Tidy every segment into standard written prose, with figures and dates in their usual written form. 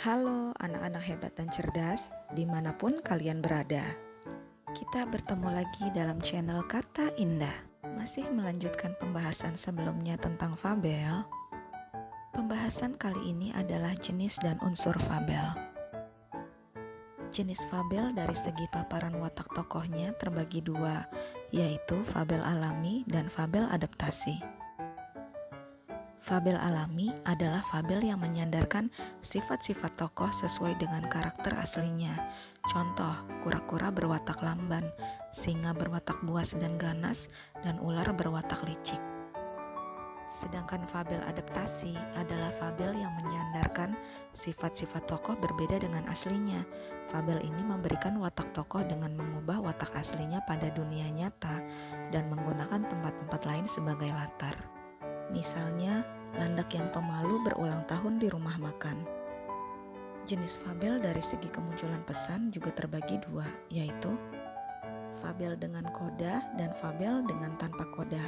Halo anak-anak hebat dan cerdas, dimanapun kalian berada. Kita bertemu lagi dalam channel Kata Indah. Masih melanjutkan pembahasan sebelumnya tentang fabel. Pembahasan kali ini adalah jenis dan unsur fabel. Jenis fabel dari segi paparan watak tokohnya terbagi dua, yaitu fabel alami dan fabel adaptasi. Fabel alami adalah fabel yang menyandarkan sifat-sifat tokoh sesuai dengan karakter aslinya. Contoh, kura-kura berwatak lamban, singa berwatak buas dan ganas, dan ular berwatak licik. Sedangkan fabel adaptasi adalah fabel yang menyandarkan sifat-sifat tokoh berbeda dengan aslinya. Fabel ini memberikan watak tokoh dengan mengubah watak aslinya pada dunia nyata dan menggunakan tempat-tempat lain sebagai latar. Misalnya, landak yang pemalu berulang tahun di rumah makan. Jenis fabel dari segi kemunculan pesan juga terbagi dua, yaitu fabel dengan koda dan fabel dengan tanpa koda.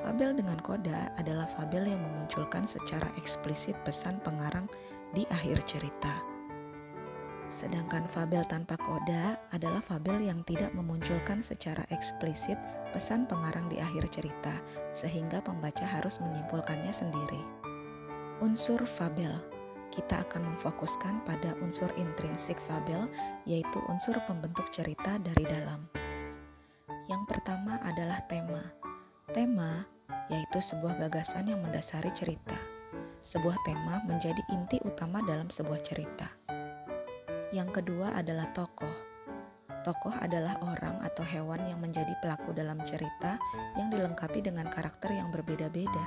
Fabel dengan koda adalah fabel yang memunculkan secara eksplisit pesan pengarang di akhir cerita. Sedangkan fabel tanpa koda adalah fabel yang tidak memunculkan secara eksplisit pesan pengarang di akhir cerita, sehingga pembaca harus menyimpulkannya sendiri. Unsur fabel. Kita akan memfokuskan pada unsur intrinsik fabel, yaitu unsur pembentuk cerita dari dalam. Yang pertama adalah tema. Tema yaitu sebuah gagasan yang mendasari cerita. Sebuah tema menjadi inti utama dalam sebuah cerita. Yang kedua adalah tokoh. Tokoh adalah orang atau hewan yang menjadi pelaku dalam cerita yang dilengkapi dengan karakter yang berbeda-beda.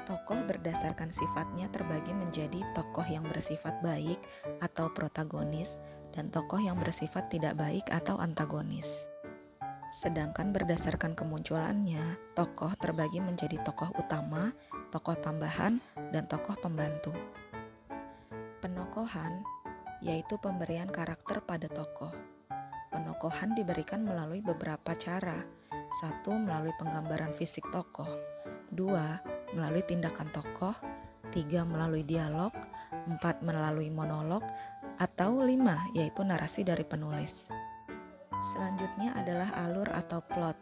Tokoh berdasarkan sifatnya terbagi menjadi tokoh yang bersifat baik atau protagonis dan tokoh yang bersifat tidak baik atau antagonis. Sedangkan berdasarkan kemunculannya, tokoh terbagi menjadi tokoh utama, tokoh tambahan, dan tokoh pembantu. Penokohan yaitu pemberian karakter pada tokoh. Penokohan diberikan melalui beberapa cara. 1. Melalui penggambaran fisik tokoh. 2. Melalui tindakan tokoh. 3. Melalui dialog. 4. Melalui monolog. Atau 5. Yaitu narasi dari penulis. Selanjutnya adalah alur atau plot,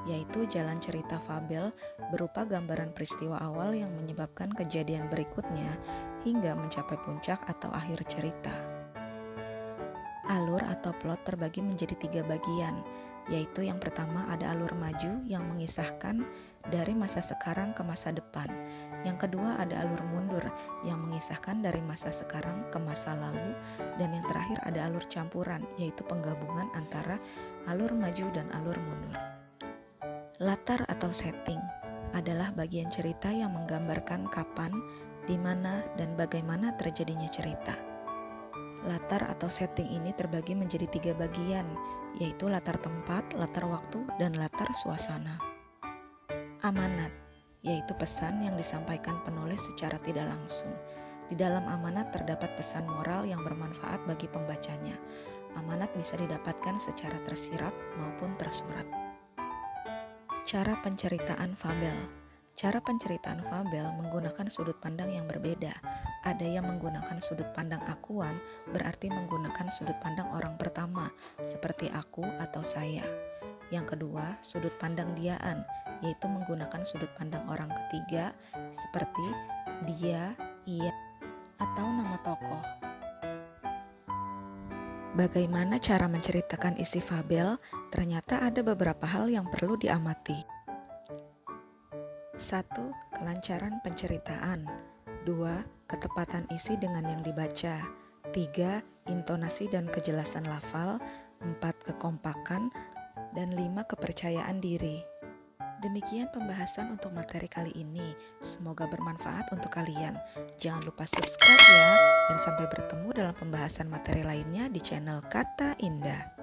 yaitu jalan cerita fabel berupa gambaran peristiwa awal yang menyebabkan kejadian berikutnya hingga mencapai puncak atau akhir cerita. Alur atau plot terbagi menjadi 3 bagian, yaitu yang pertama ada alur maju yang mengisahkan dari masa sekarang ke masa depan. Yang kedua ada alur mundur yang mengisahkan dari masa sekarang ke masa lalu. Dan yang terakhir ada alur campuran, yaitu penggabungan antara alur maju dan alur mundur. Latar atau setting adalah bagian cerita yang menggambarkan kapan, di mana, dan bagaimana terjadinya cerita. Latar atau setting ini terbagi menjadi 3 bagian, yaitu latar tempat, latar waktu, dan latar suasana. Amanat, yaitu pesan yang disampaikan penulis secara tidak langsung. Di dalam amanat terdapat pesan moral yang bermanfaat bagi pembacanya. Amanat bisa didapatkan secara tersirat maupun tersurat. Cara penceritaan fabel. Cara penceritaan fabel menggunakan sudut pandang yang berbeda. Ada yang menggunakan sudut pandang akuan, berarti menggunakan sudut pandang orang pertama, seperti aku atau saya. Yang kedua, sudut pandang diaan, yaitu menggunakan sudut pandang orang ketiga, seperti dia, ia, atau nama tokoh. Bagaimana cara menceritakan isi fabel? Ternyata ada beberapa hal yang perlu diamati. 1. Kelancaran penceritaan. 2. Ketepatan isi dengan yang dibaca. 3. Intonasi dan kejelasan lafal. 4. Kekompakan. Dan 5. Kepercayaan diri. Demikian pembahasan untuk materi kali ini. Semoga bermanfaat untuk kalian. Jangan lupa subscribe ya. Dan sampai bertemu dalam pembahasan materi lainnya di channel Kata Indah.